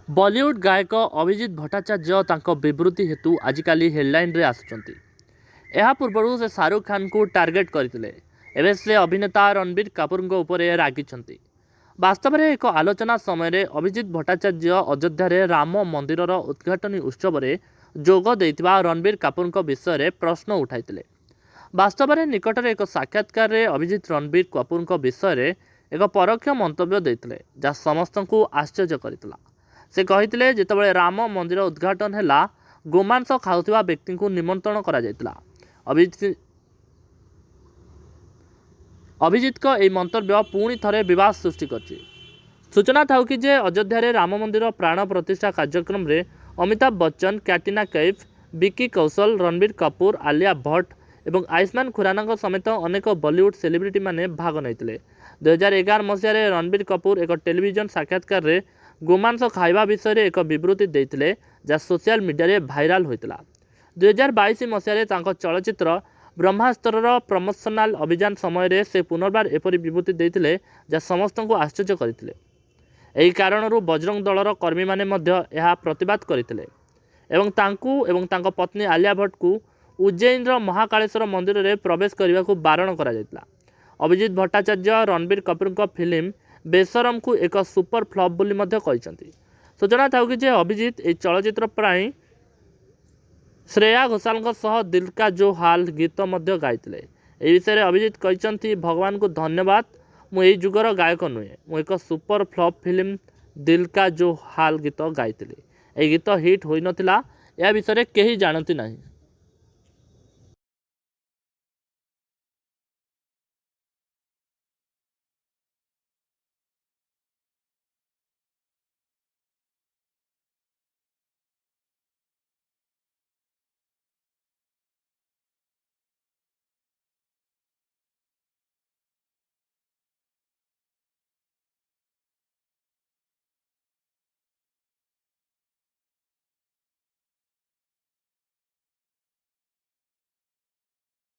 बॉलीवुड गायक अभिजित भट्टाचार्य तांको विवृत्ति हेतु आजिकाली हेडलाइन रे आसुचंती। ଏହା ପୂର୍ବରୁ ସେ ଶାହରୁଖ ଖାନଙ୍କୁ ଟାର୍ଗେଟ କରିଥିଲେ। ଏବେ ସେ ଅଭିନେତା ରଣବୀର କାପୁରଙ୍କ ଉପରେ ରାଗିଛନ୍ତି। ବାସ୍ତବରେ ଏକ ଆଲୋଚନା ସମୟରେ ଅଭିଜିତ ଭଟ୍ଟାଚାର୍ଯ୍ୟ ଅଯୋଧ୍ୟାରେ ରାମ ମନ୍ଦିରର ଉଦ୍ଘାଟନୀ ଉତ୍ସବରେ ଯୋଗ ଦେଇଥିବା ରଣବୀର କାପୁରଙ୍କ ବିଷୟରେ ପ୍ରଶ୍ନ ଉଠାଇଥିଲେ। ବାସ୍ତବରେ ନିକଟରେ ଏକ ସାକ୍ଷାତକାରରେ ଅଭିଜିତ ରଣବୀର କାପୁରଙ୍କ ବିଷୟରେ ଏକ ପରୋକ୍ଷ ମନ୍ତବ୍ୟ ଦେଇଥିଲେ, ଯାହା ସମସ୍ତଙ୍କୁ ଆଶ୍ଚର୍ଯ୍ୟ କରିଥିଲା। ସେ କହିଥିଲେ, ଯେତେବେଳେ ରାମ ମନ୍ଦିର ଉଦ୍ଘାଟନ ହେଲା, ଗୋମାଂସ ଖାଉଥିବା ବ୍ୟକ୍ତିଙ୍କୁ ନିମନ୍ତ୍ରଣ କରାଯାଇଥିଲା। ଅଭିଜିତଙ୍କ ଏହି ମନ୍ତବ୍ୟ ପୁଣି ଥରେ ବିବାଦ ସୃଷ୍ଟି କରିଛି। ସୂଚନା ଥାଉ କି ଯେ ଅଯୋଧ୍ୟାରେ ରାମ ମନ୍ଦିର ପ୍ରାଣ ପ୍ରତିଷ୍ଠା କାର୍ଯ୍ୟକ୍ରମରେ ଅମିତାଭ ବଚ୍ଚନ, କ୍ୟାଟ୍ରିନା କୈଫ୍, ବିକି କୌଶଲ, ରଣବୀର କପୁର, ଆଲିଆ ଭଟ୍ଟ ଏବଂ ଆୟୁଷ୍ମାନ ଖୁରାନାଙ୍କ ସମେତ ଅନେକ ବଲିଉଡ ସେଲିବ୍ରିଟିମାନେ ଭାଗ ନେଇଥିଲେ। 2011 ମସିହାରେ ରଣବୀର କପୁର ଏକ ଟେଲିଭିଜନ ସାକ୍ଷାତକାରରେ ଗୋମାଂସ ଖାଇବା ବିଷୟରେ ଏକ ବିବୃତ୍ତି ଦେଇଥିଲେ, ଯାହା ସୋସିଆଲ ମିଡିଆରେ ଭାଇରାଲ ହୋଇଥିଲା। 2022 ମସିହାରେ ତାଙ୍କ ଚଳଚ୍ଚିତ୍ର ବ୍ରହ୍ମାସ୍ତ୍ରର ପ୍ରମୋସନାଲ ଅଭିଯାନ ସମୟରେ ସେ ପୁନର୍ବାର ଏପରି ବିବୃତ୍ତି ଦେଇଥିଲେ, ଯାହା ସମସ୍ତଙ୍କୁ ଆଶ୍ଚର୍ଯ୍ୟ କରିଥିଲେ। ଏହି କାରଣରୁ ବଜରଙ୍ଗ ଦଳର କର୍ମୀମାନେ ମଧ୍ୟ ଏହା ପ୍ରତିବାଦ କରିଥିଲେ ଏବଂ ତାଙ୍କୁ ଏବଂ ତାଙ୍କ ପତ୍ନୀ ଆଲିଆ ଭଟ୍ଟଙ୍କୁ ଉଜ୍ଜୈନର ମହାକାଳେଶ୍ୱର ମନ୍ଦିରରେ ପ୍ରବେଶ କରିବାକୁ ବାରଣ କରାଯାଇଥିଲା। ଅଭିଜିତ ଭଟ୍ଟାଚାର୍ଯ୍ୟ ରଣବୀର କପୁରଙ୍କ ଫିଲ୍ମ ବେସରମକୁ ଏକ ସୁପର ଫ୍ଲପ୍ ବୋଲି ମଧ୍ୟ କହିଛନ୍ତି। ସୂଚନା ଥାଉ କି ଯେ ଅଭିଜିତ ଏହି ଚଳଚ୍ଚିତ୍ର ପାଇଁ ଶ୍ରେୟା ଘୋଷାଲଙ୍କ ସହ ଦିଲ୍ କା ଜୋ ହାଲ ଗୀତ ମଧ୍ୟ ଗାଇଥିଲେ। ଏହି ବିଷୟରେ ଅଭିଜିତ କହିଛନ୍ତି, ଭଗବାନଙ୍କୁ ଧନ୍ୟବାଦ, ମୁଁ ଏହି ଯୁଗର ଗାୟକ ନୁହେଁ। ମୁଁ ଏକ ସୁପର ଫ୍ଲପ୍ ଫିଲ୍ମ ଦିଲ୍ କା ଜୋ ହାଲ ଗୀତ ଗାଇଥିଲି। ଏହି ଗୀତ ହିଟ୍ ହୋଇନଥିଲା, ଏହା ବିଷୟରେ କେହି ଜାଣନ୍ତି ନାହିଁ।